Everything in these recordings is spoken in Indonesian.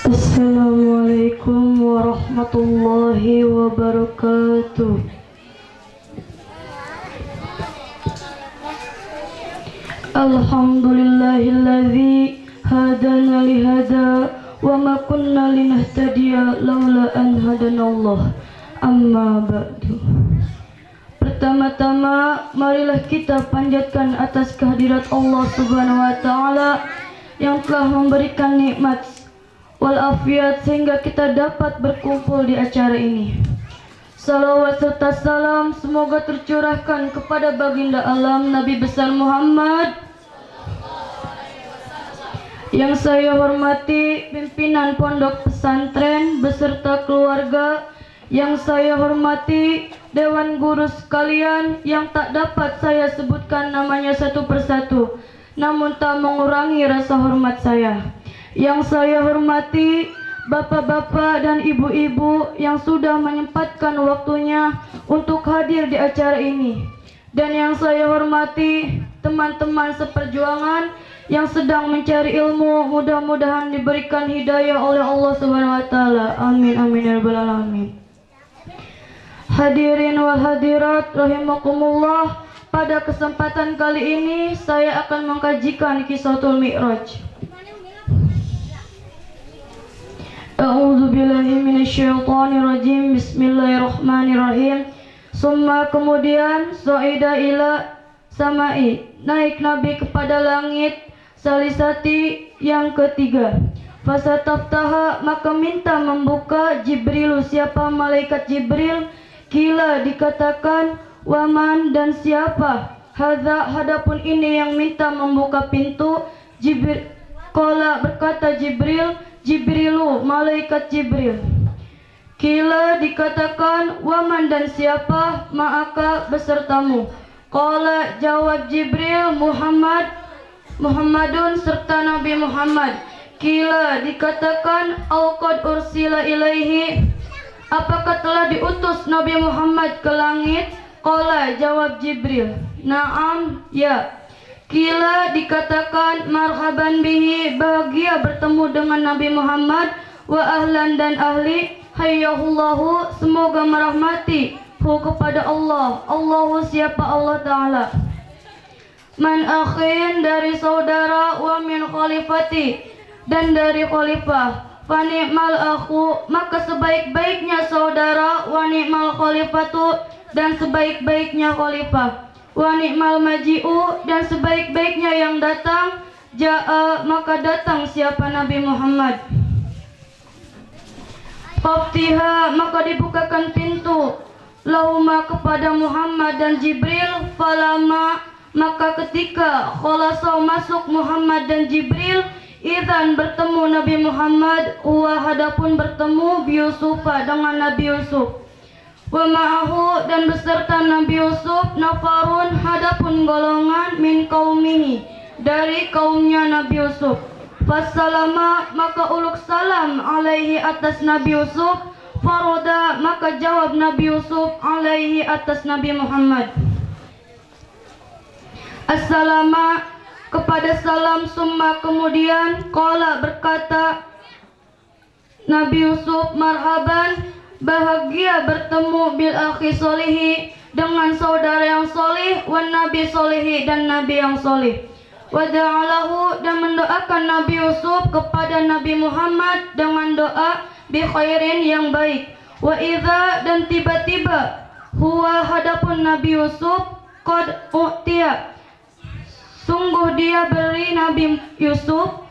Assalamualaikum warahmatullahi wabarakatuh. Alhamdulillahilladzi hadana lihada wa ma kunna linahtadiya laula an hadanallah. Amma ba'du. Pertama-tama marilah kita panjatkan atas kehadirat Allah Subhanahu wa taala yang telah memberikan nikmat walafiat sehingga kita dapat berkumpul di acara ini. Salawat serta salam semoga tercurahkan kepada baginda alam Nabi besar Muhammad. Yang saya hormati pimpinan pondok pesantren beserta keluarga, yang saya hormati dewan guru sekalian yang tak dapat saya sebutkan namanya satu persatu, namun tak mengurangi rasa hormat saya. Yang saya hormati bapak-bapak dan ibu-ibu yang sudah menyempatkan waktunya untuk hadir di acara ini. Dan yang saya hormati teman-teman seperjuangan yang sedang mencari ilmu, mudah-mudahan diberikan hidayah oleh Allah Subhanahu wa taala. Amin amin ya rabbal alamin. Hadirin wal hadirat rahimakumullah, pada kesempatan kali ini saya akan mengkajikan Qissatul Mi'raj. A'udzu billahi minasyaitonir rajim. Bismillahirrahmanirrahim. Summa kemudian sa'ida ila samai, naik Nabi kepada langit salisati yang ketiga. Fasataftaha, maka minta membuka Jibril. Siapa malaikat Jibril? Kila, dikatakan waman, dan siapa? Hadza, hadapun ini yang minta membuka pintu. Jibril, qala, berkata Jibril, Jibrilu, malaikat Jibril. Kila, dikatakan waman, dan siapa? Ma'aka, besertamu. Qala, jawab Jibril, Muhammadun, serta Nabi Muhammad. Kila, dikatakan qad ursila ilaihi, apakah telah diutus Nabi Muhammad ke langit? Qala, jawab Jibril, na'am, ya. Kila, dikatakan marhaban bihi, bahagia bertemu dengan Nabi Muhammad. Wa ahlan, dan ahli. Hayyahullahu, semoga merahmati hu kepada Allah. Allahu, siapa Allah Ta'ala. Man akhin, dari saudara. Wa min khalifati, dan dari khalifah. Fa ni'mal akhu, maka sebaik-baiknya saudara. Wa ni'mal khalifatu, dan sebaik-baiknya khalifah. Wa ni'mal maji'u, dan sebaik-baiknya yang datang. Ja'a, maka datang siapa? Nabi Muhammad. Faftiha, maka dibukakan pintu. Lahuma, kepada Muhammad dan Jibril. Falama, maka ketika khalasau, masuk Muhammad dan Jibril. Idzan, bertemu Nabi Muhammad. Wa, hadapun bertemu Yusufa, dengan Nabi Yusuf. Wa ma'ahu, dan beserta Nabi Yusuf. Nafarun, hadapun golongan. Min qaumihi, dari kaumnya Nabi Yusuf. Fassalama, maka uluk salam. Alaihi, atas Nabi Yusuf. Faroda, maka jawab Nabi Yusuf. Alaihi, atas Nabi Muhammad. Assalama, kepada salam. Summa, kemudian. Qala, berkata Nabi Yusuf, marhaban, bahagia bertemu bil akhi solihi, dengan saudara yang solih. Wan nabi solihi, dan nabi yang solih. Wada'alahu, dan mendoakan Nabi Yusuf kepada Nabi Muhammad dengan doa bi khairin, yang baik. Wa idza, dan tiba-tiba. Huwa, hadapun Nabi Yusuf. Qad u'tiya, sungguh dia beri Nabi Yusuf.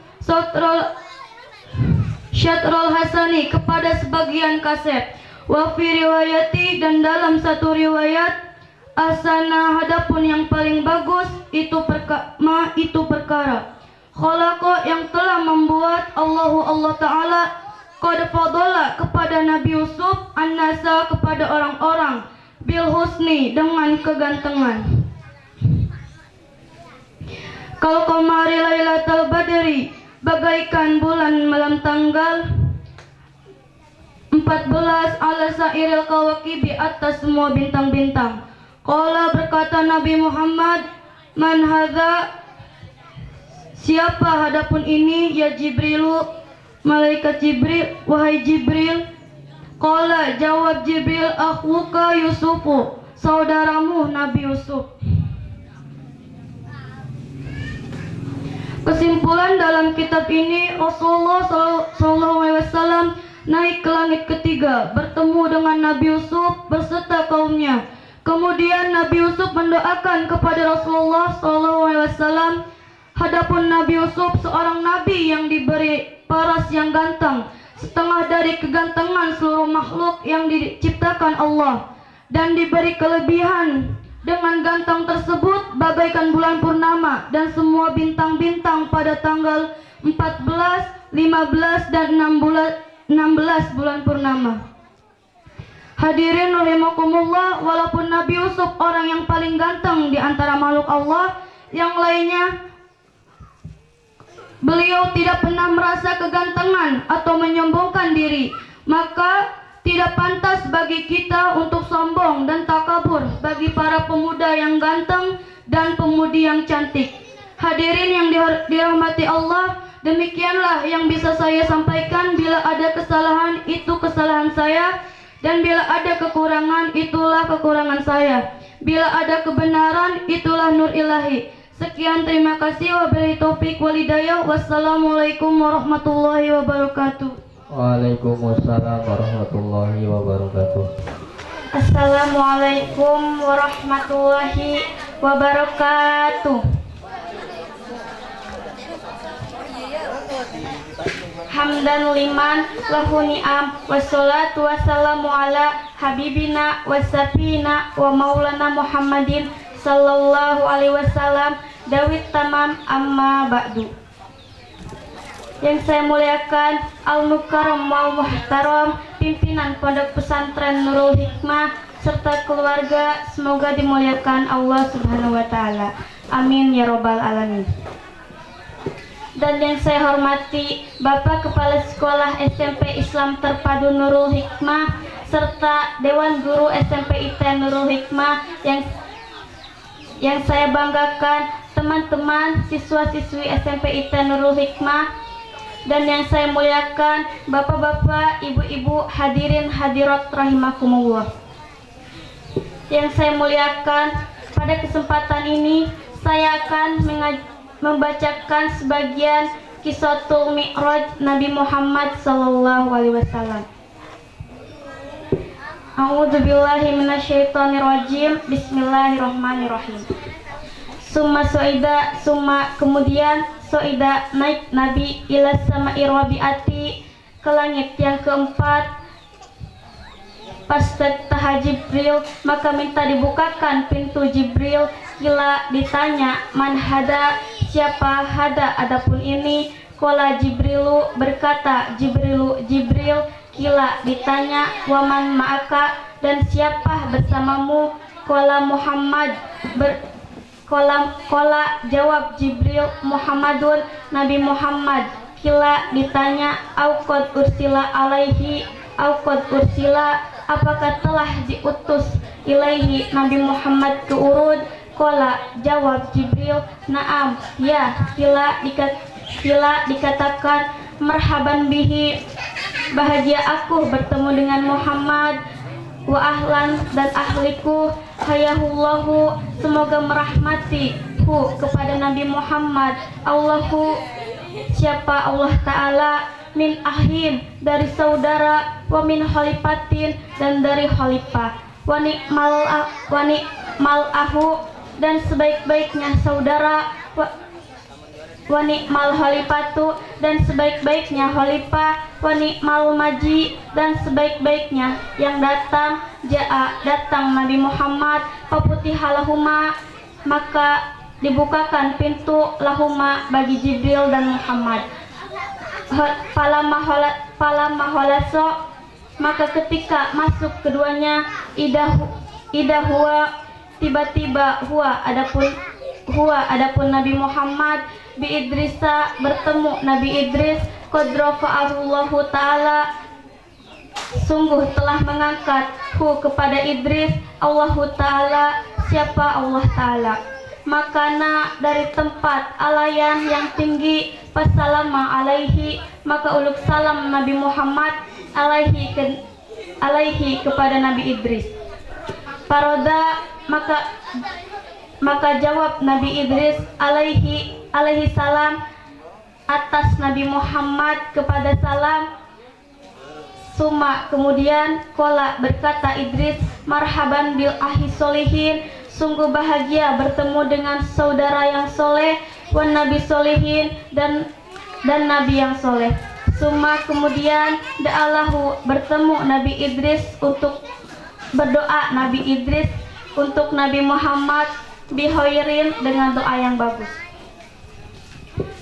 Syatrul hasani, kepada sebagian kaset. Wa fi riwayati, dan dalam satu riwayat. Asana, hadapun yang paling bagus. Itu perkara khalaqa, yang telah membuat Allah Ta'ala. Qad fadala, kepada Nabi Yusuf. An-nasa, kepada orang-orang. Bil husni, dengan kegantengan. Kal qamari lailatul badri, bagaikan bulan malam tanggal 14 ala sairil kawakibi, atas semua bintang-bintang. Qala, berkata Nabi Muhammad, man hadza, siapa hadapun ini? Ya Jibrilu, malaikat Jibril, wahai Jibril. Qala, jawab Jibril, akhuka Yusufu, saudaramu Nabi Yusuf. Kesimpulan dalam kitab ini, Rasulullah SAW naik ke langit ketiga, bertemu dengan Nabi Yusuf berserta kaumnya. Kemudian Nabi Yusuf mendoakan kepada Rasulullah SAW. Hadapun Nabi Yusuf seorang nabi yang diberi paras yang ganteng, setengah dari kegantengan seluruh makhluk yang diciptakan Allah, dan diberi kelebihan. Dengan ganteng tersebut bagaikan bulan purnama dan semua bintang-bintang pada tanggal 14, 15 dan 16 bulan purnama. Hadirin rahimakumullah, walaupun Nabi Yusuf orang yang paling ganteng di antara makhluk Allah yang lainnya, beliau tidak pernah merasa kegantengan atau menyombongkan diri, maka tidak pantas bagi kita untuk sombong dan takabur bagi para pemuda yang ganteng dan pemudi yang cantik. Hadirin yang dirahmati Allah, demikianlah yang bisa saya sampaikan. Bila ada kesalahan, itu kesalahan saya, dan bila ada kekurangan, itulah kekurangan saya. Bila ada kebenaran, itulah nur ilahi. Sekian, terima kasih. Wabillahi taufik wal hidayah. Wassalamualaikum warahmatullahi wabarakatuh. Waalaikumsalam warahmatullahi wabarakatuh. Assalamualaikum warahmatullahi wabarakatuh. Hamdan liman lahu ni'am, wassalatu wassalamu ala habibina wasafina wa maulana Muhammadin sallallahu alaihi wasallam. Dawit tamam, amma ba'du. Yang saya muliakan Al-Mukarram wal Muhtaram, pimpinan Pondok Pesantren Nurul Hikmah serta keluarga, semoga dimuliakan Allah Subhanahu wa taala. Amin ya robbal alamin. Dan yang saya hormati Bapak Kepala Sekolah SMP Islam Terpadu Nurul Hikmah serta Dewan Guru SMP IT Nurul Hikmah, yang saya banggakan teman-teman siswa-siswi SMP IT Nurul Hikmah, dan yang saya muliakan bapak-bapak, ibu-ibu, hadirin hadirat rahimakumullah. Yang saya muliakan, pada kesempatan ini saya akan membacakan sebagian Qissatul Mi'raj Nabi Muhammad sallallahu alaihi wasallam. A'udzubillahi minasyaitonirrajim. Bismillahirrahmanirrahim. Kemudian soida naik Nabi ila sama'i rabi'ati, ke langit yang keempat. Fastaftaha Jibril, maka minta dibukakan pintu Jibril. Kila, ditanya, man hada, siapa hada adapun ini. Qala Jibrilu, berkata Jibril. Kila, ditanya, waman ma'aka, dan siapa bersamamu. Qala Muhammad, Qala jawab Jibril, Muhammadun, Nabi Muhammad. Kila, ditanya, auqad ursila alaihi, auqad ursila, apakah telah diutus ilaihi Nabi Muhammad ke urud. Qala, jawab Jibril, naam, ya. Kila dikatakan, marhaban bihi, bahagia aku bertemu dengan Muhammad. Wa ahlan, dan ahliku, hayahullahu, semoga merahmati hu, kepada Nabi Muhammad. Allahu, siapa Allah Ta'ala, min ahin, dari saudara, wa min khalifatin, dan dari khalifah, wa ni'mal ahu, dan sebaik-baiknya saudara, wa ni'mal khalifatu, dan sebaik-baiknya khalifah, wa ni'mal maji, dan sebaik-baiknya yang datang. Datang Nabi Muhammad, paputihalahuma, maka dibukakan pintu lahuma bagi Jibril dan Muhammad. Palamaholasok, maka ketika masuk keduanya, idahua, tiba-tiba adapun Nabi Muhammad bi Idrisa, bertemu Nabi Idris. Qadrafa'ahullahu ta'ala, sungguh telah mengangkat hu, kepada Idris, Allahu ta'ala, siapa Allah ta'ala. makana dari tempat alayan yang tinggi pasalama alaihi, maka uluk salam Nabi Muhammad alaihi kepada Nabi Idris. Paroda maka jawab Nabi Idris alaihi salam atas Nabi Muhammad kepada salam. Suma kemudian kola berkata Idris, marhaban bil ahi solihin, sungguh bahagia bertemu dengan saudara yang soleh, wan nabi solihin, dan nabi yang soleh. Suma kemudian da'alahu bertemu Nabi Idris untuk berdoa Nabi Idris untuk Nabi Muhammad bihoirin dengan doa yang bagus.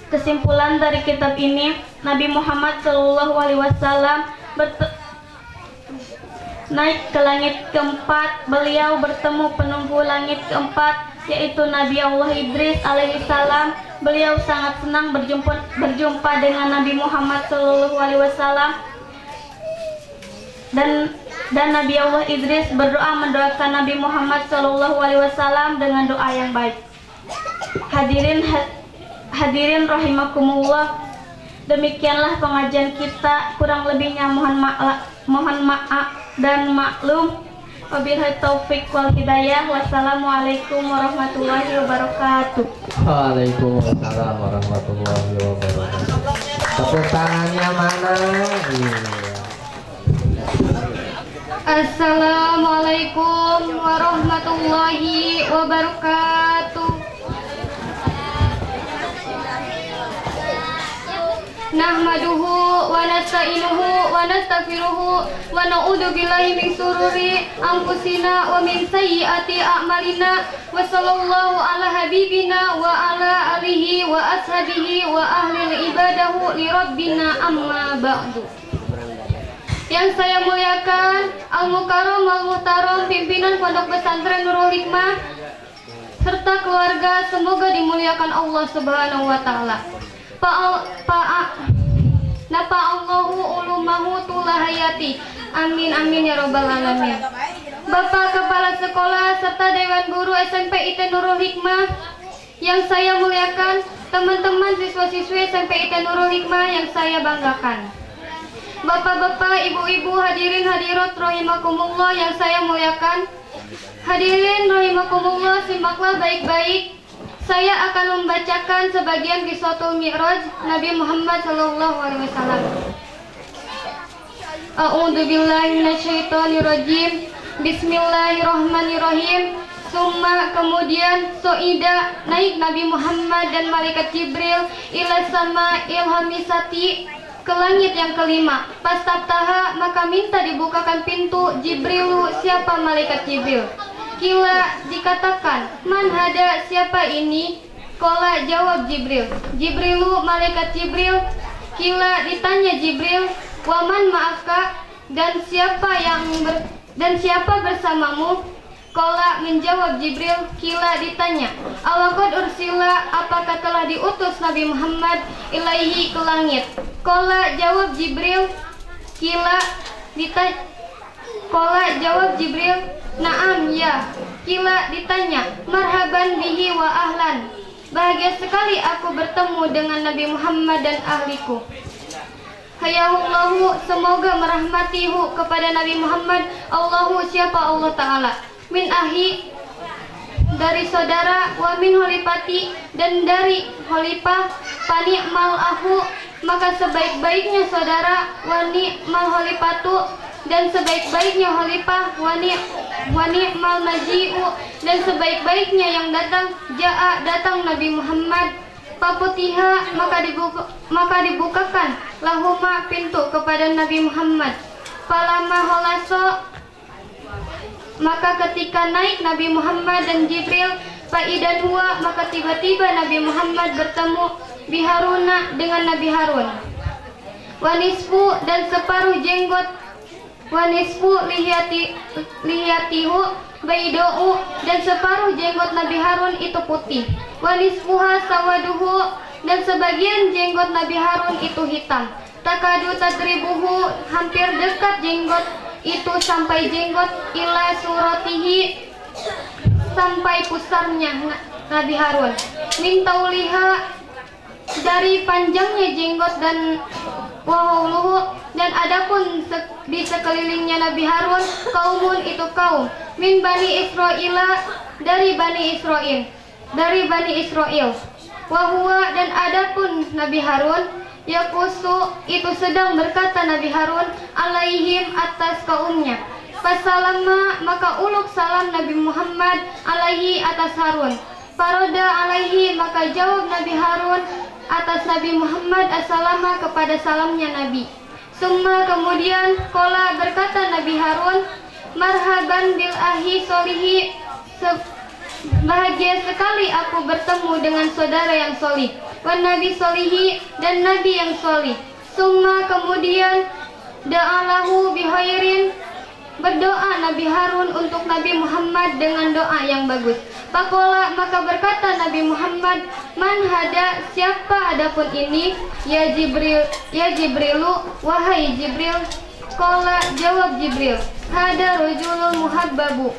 Kesimpulan dari kitab ini, Nabi Muhammad SAW naik ke langit keempat. Beliau bertemu penunggu langit keempat, yaitu Nabi Allah Idris alaihissalam. Beliau sangat senang berjumpa dengan Nabi Muhammad SAW, dan Nabi Allah Idris mendoakan Nabi Muhammad SAW dengan doa yang baik. Hadirin rahimakumullah, demikianlah pengajian kita, kurang lebihnya mohon maaf dan maklum. Wabillahi taufik wal hidayah. Wassalamualaikum warahmatullahi wabarakatuh. Waalaikumsalam warahmatullahi wabarakatuh. Tepuk tangannya mana? Assalamualaikum warahmatullahi wabarakatuh. Nahmaduhu wa nasta'inuhu wa nastaghfiruhu wa na'udzu billahi min sururi anfusina wa min sayyiati a'malina, wa sallallahu ala habibina wa ala alihi wa ashabihi wa ahli ibadahu li rabbina amma ba'du. Yang saya muliakan Al-Mukarram Al-Muhtaram pimpinan Pondok Pesantren Nurul Hikmah serta keluarga, semoga dimuliakan Allah Subhanahu wa taala. Nafa'allahu ulumahu tulahayati. Amin amin ya robbal alamin. Bapak Kepala Sekolah serta Dewan Guru SMP IT Nurul Hikmah yang saya muliakan, teman-teman siswa-siswi SMP IT Nurul Hikmah yang saya banggakan, bapak-bapak, ibu-ibu, hadirin hadirat rahimakumullah yang saya muliakan. Hadirin rahimakumullah, simaklah baik-baik. Saya akan membacakan sebagian Qissatul Mi'raj Nabi Muhammad SAW. A'udzu billahi minasyaitonir rajim. Bismillahirrahmanirrahim. Summa kemudian soida naik Nabi Muhammad dan malaikat Jibril ila sama ilhamisati ke langit yang kelima. Pastabtaha maka minta dibukakan pintu. Jibrilu siapa malaikat Jibril? Kila dikatakan, man hada siapa ini? Kola jawab Jibril. Jibrilu malaikat Jibril. Kila ditanya Jibril, waman maafka, dan siapa bersamamu? Kola menjawab Jibril. Kila ditanya, awaqad ursila, apakah telah diutus Nabi Muhammad ilaihi ke langit? Kola jawab Jibril. Kila ditanya, kola jawab Jibril, naam ya. Kila ditanya, marhaban bihi wa ahlan, bahagia sekali aku bertemu dengan Nabi Muhammad dan ahliku. Hayahullahu, semoga merahmatihu kepada Nabi Muhammad. Allahu siapa Allah Ta'ala. Min ahi, dari saudara, wa min holipati, dan dari holipah. Pani'mal ahu, maka sebaik-baiknya saudara. Wa ni'mal holipatu, dan sebaik-baiknya holipah. Wa ni'mal maji'u, dan sebaik-baiknya yang datang. Ja'a, datang Nabi Muhammad. Paputiha, maka dibukakan lahuma pintu kepada Nabi Muhammad. Palama holaso, maka ketika naik Nabi Muhammad dan Jibril. Faidan huwa, maka tiba-tiba Nabi Muhammad bertemu biharuna dengan Nabi Harun. Wanisfu, dan separuh jenggot. Wanisfu lihiyatihu baido'u, dan separuh jenggot Nabi Harun itu putih. Wanisfuha sawaduhu, dan sebagian jenggot Nabi Harun itu hitam. Takadu tadribuhu, hampir dekat jenggot itu sampai jenggot ila suratihi, sampai pusarnya. Nabi Harun. Min tauliha, dari panjangnya jenggot dan wahuluhu, dan adapun di sekelilingnya Nabi Harun kaumun itu kaum min bani Israila, dari Bani Israel, wahwa, dan adapun Nabi Harun yakusu, itu sedang berkata Nabi Harun alaihim, atas kaumnya. Fasalama, maka uluk salam Nabi Muhammad alaihi, atas Harun. Paroda alaihi, maka jawab Nabi Harun atas Nabi Muhammad assalama, kepada salamnya Nabi. Summa, kemudian kola, berkata Nabi Harun, marhaban bil ahi solihi, bahagia sekali aku bertemu dengan saudara yang solih. Wan nabi solihi, dan nabi yang solih. Summa, kemudian da'alahu bihairin, berdoa Nabi Harun untuk Nabi Muhammad dengan doa yang bagus. Pakola, maka berkata Nabi Muhammad, man hada, siapa adapun ini? Ya Jibrilu, wahai Jibril. Kola, jawab Jibril, hada rojulul muhabbabu,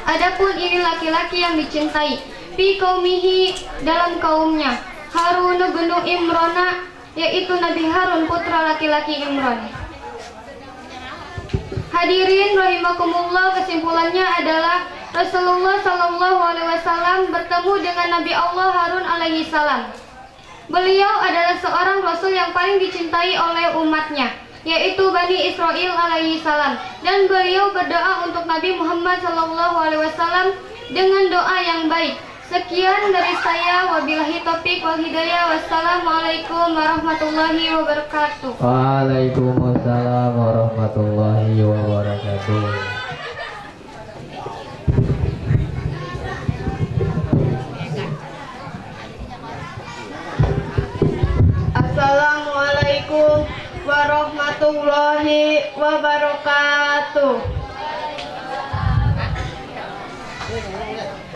adapun ini laki-laki yang dicintai. Fi kaumihi, dalam kaumnya. Harun bin Imrana, yaitu Nabi Harun putra laki-laki Imran. Hadirin rahimakumullah, kesimpulannya adalah Rasulullah Shallallahu Alaihi Wasallam bertemu dengan Nabi Allah Harun alaihi salam. Beliau adalah seorang Rasul yang paling dicintai oleh umatnya, yaitu Bani Israel alaihi salam. Dan beliau berdoa untuk Nabi Muhammad Shallallahu Alaihi Wasallam dengan doa yang baik. Sekian dari saya, wabillahi taufiq wal hidayah. Wassalamualaikum warahmatullahi wabarakatuh. Waalaikumsalam warahmatullahi wabarakatuh. Assalamualaikum warahmatullahi wabarakatuh.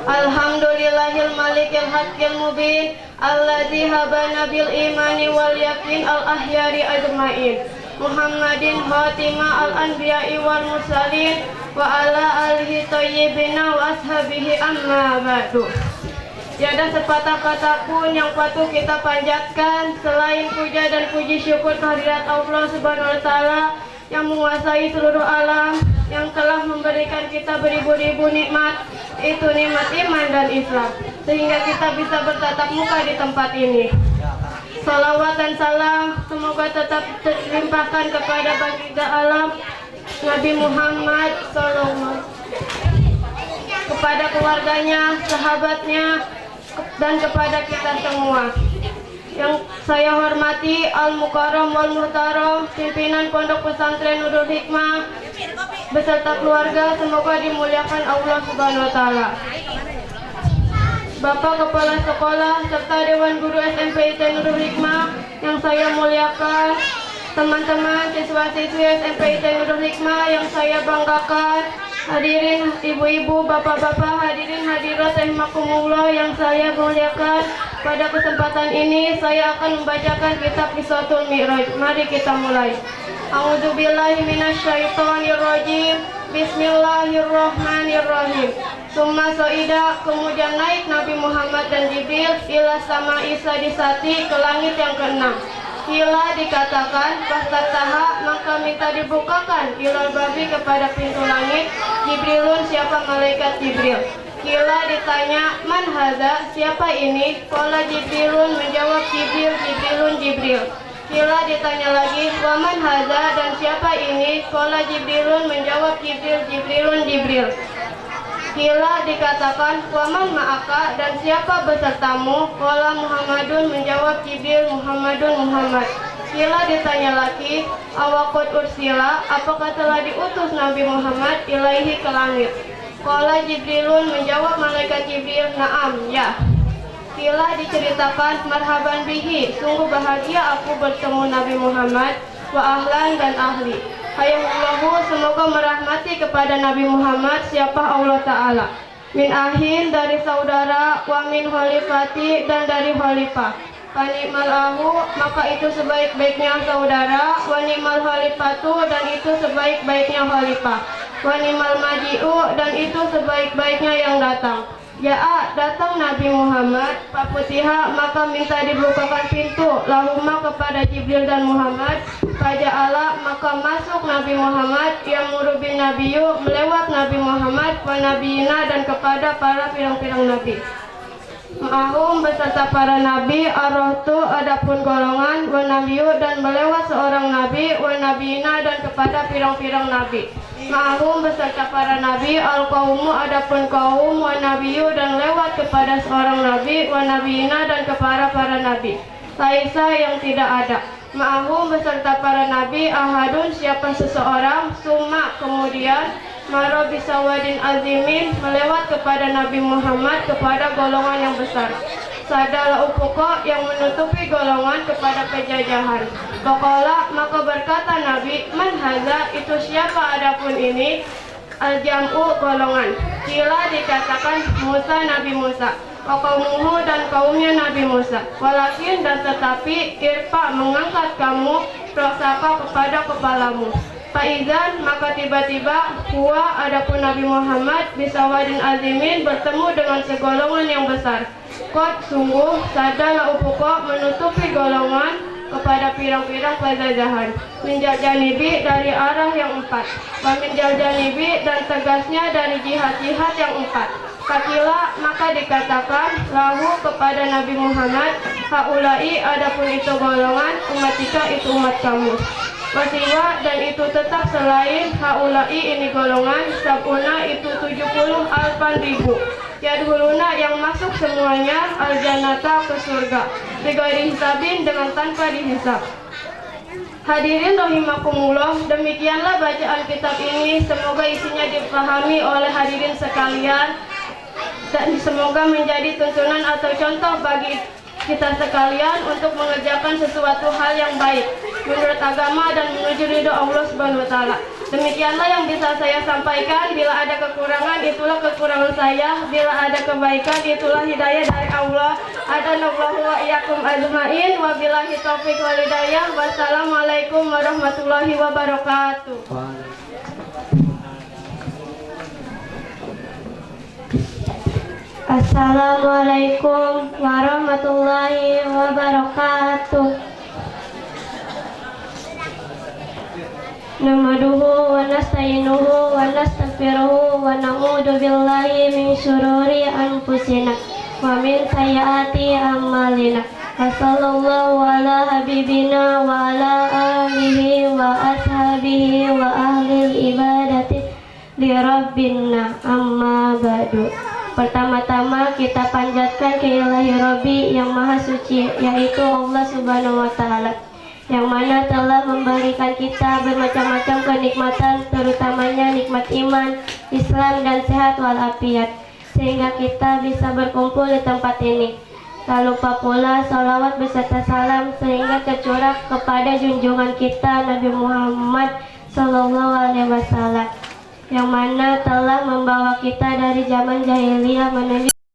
Alhamdulillahil malikil haqqil mubin alladzi habana bil imani wal yakin al ahyari ajmain. Muhammadin khatima al anbiya'i wal mursalin wa ala alihi thayyibina wa ashabihi amma ba'du. Tiada sepatah kata pun yang patut kita panjatkan selain puja dan puji syukur kehadirat Allah Subhanahu wa taala yang menguasai seluruh alam, yang telah memberikan kita beribu-ribu nikmat, itu nikmat iman dan Islam, sehingga kita bisa bertatap muka di tempat ini. Salawat dan salam semoga tetap terlimpahkan kepada baginda alam Nabi Muhammad SAW, kepada keluarganya, sahabatnya, dan kepada kita semua. Yang saya hormati Al-Mukarram wal Muhtaram, pimpinan Pondok Pesantren Nurul Hikmah beserta keluarga, semoga dimuliakan Allah Subhanahu wa taala. Bapak Kepala Sekolah serta Dewan Guru SMP IT Nurul Hikmah yang saya muliakan, teman-teman siswa-siswi SMP IT Nurul Hikmah yang saya banggakan, hadirin ibu-ibu, bapak-bapak, hadirin hadirat rahimakumullah yang saya muliakan. Pada kesempatan ini saya akan membacakan kitab Qissatul Mi'raj. Mari kita mulai. A'udzubillahi minasyaitonirrajim. Bismillahirrahmanirrahim. Summa soida, kemudian naik Nabi Muhammad dan Jibril ila sama Isa disati ke langit yang keenam. Kila dikatakan fastataha, maka minta dibukakan ilal babi kepada pintu langit. Jibrilun, siapa malaikat Jibril. Kila ditanya man hadza, siapa ini. Qala Jibrilun, menjawab Jibril. Jibrilun, Jibril. Kila ditanya lagi wa man hadza, dan siapa ini. Qala Jibrilun, menjawab Jibril. Jibrilun, Jibril. Kila dikatakan waman ma'aka, dan siapa besertamu. Qala Muhammadun, menjawab Jibril. Muhammadun, Muhammad. Kila ditanya lagi awaqad ursila, apakah telah diutus Nabi Muhammad ilaihi ke langit. Qala Jibrilun, menjawab malaikat Jibril, na'am, ya. Kila diceritakan marhaban bihi, sungguh bahagia aku bertemu Nabi Muhammad, wa ahlan, dan ahli. Hayallahu, semoga merahmati kepada Nabi Muhammad siapa Allah Ta'ala. Min ahin, dari saudara, wa min khalifati, dan dari khalifah. Fani'mal ahu, maka itu sebaik-baiknya saudara. Wa ni'mal khalifatu, dan itu sebaik-baiknya khalifah. Wa ni'mal maji'u, dan itu sebaik-baiknya yang datang. Ja'a, datang Nabi Muhammad. Fafutiha, maka minta dibukakan pintu lahuma kepada Jibril dan Muhammad. Faja'ala, maka masuk Nabi Muhammad yang murubin nabiyu, melewat Nabi Muhammad wa nabiyina, dan kepada para pirang-pirang nabi. Ma'ahum, beserta para nabi, arrohtu, adapun golongan, wa nabiyu, dan melewat seorang nabi, wa nabiyina, dan kepada pirang-pirang nabi. Ma'ahum, beserta para nabi, al-qawmu, adapun kaum, wa nabiyu, dan lewat kepada seorang nabi, wa nabiyina, dan kepada para nabi. Laisa, yang tidak ada. Ma'ahum, beserta para nabi, ahadun, siapa seseorang, summa, kemudian maro bisawadin azimin, melewat kepada Nabi Muhammad kepada golongan yang besar. Sadala ufuqa, yang menutupi golongan kepada penjajahan. Faqala, maka berkata Nabi, man haza, itu siapa adapun ini? Al-jam'u, golongan. Kila, dikatakan Musa, Nabi Musa. Wa qaumuhu, dan kaumnya Nabi Musa. Walakin, dan tetapi, irfa, mengangkat kamu, rosaka, kepada kepalamu. Faizan, maka tiba-tiba huwa, adapun Nabi Muhammad, bisawadin azimin, bertemu dengan segolongan yang besar. Qad, sungguh, sadala ufuqa, menutupi golongan kepada pirang-pirang penjajahan. Minjal janibi, dari arah yang empat. Wa minjal janibi, dan tegasnya dari jihad-jihad yang empat. Fakila, maka dikatakan lahu, kepada Nabi Muhammad, haulai, adapun itu golongan, umatika, itu umat kamu. Wasiwa, dan itu tetap selain haulai, ini golongan, sabuna, itu 70 alfan ribu. Yadhuluna, yang masuk semuanya, al-jannata, ke surga, bighairi hisabin, dengan tanpa dihisab. Hadirin rahimakumullah, demikianlah bacaan kitab ini. Semoga isinya dipahami oleh hadirin sekalian, dan semoga menjadi tuntunan atau contoh bagi kita sekalian untuk mengerjakan sesuatu hal yang baik menurut agama dan menuju ridho Allah Subhanahu wa taala. Demikianlah yang bisa saya sampaikan. Bila ada kekurangan, itulah kekurangan saya. Bila ada kebaikan, itulah hidayah dari Allah. Adanallahu wa iyyakum ajmain. Wabillahi taufiq wal hidayah. Wassalamualaikum warahmatullahi wabarakatuh. Assalamualaikum warahmatullahi wabarakatuh. Namaduhu wa nasta'inuhu wa nastaghfiruhu wa na'udzu billahi min syururi anfusina wa min sayyiati a'malina. Wa sallallahu ala habibina wa ala alihi wa ashabihi wa ahli ibadati li rabbina, amma ba'du. Pertama-tama kita panjatkan ke ilahi Rabbi yang maha suci, yaitu Allah Subhanahu wa ta'ala, yang mana telah memberikan kita bermacam-macam kenikmatan, terutamanya nikmat iman, Islam, dan sehat walafiat, sehingga kita bisa berkumpul di tempat ini. Tak lupa pula salawat beserta salam sehingga tercurah kepada junjungan kita Nabi Muhammad Sallallahu Alaihi Wasallam, yang mana telah membawa kita dari zaman jahiliyah menuju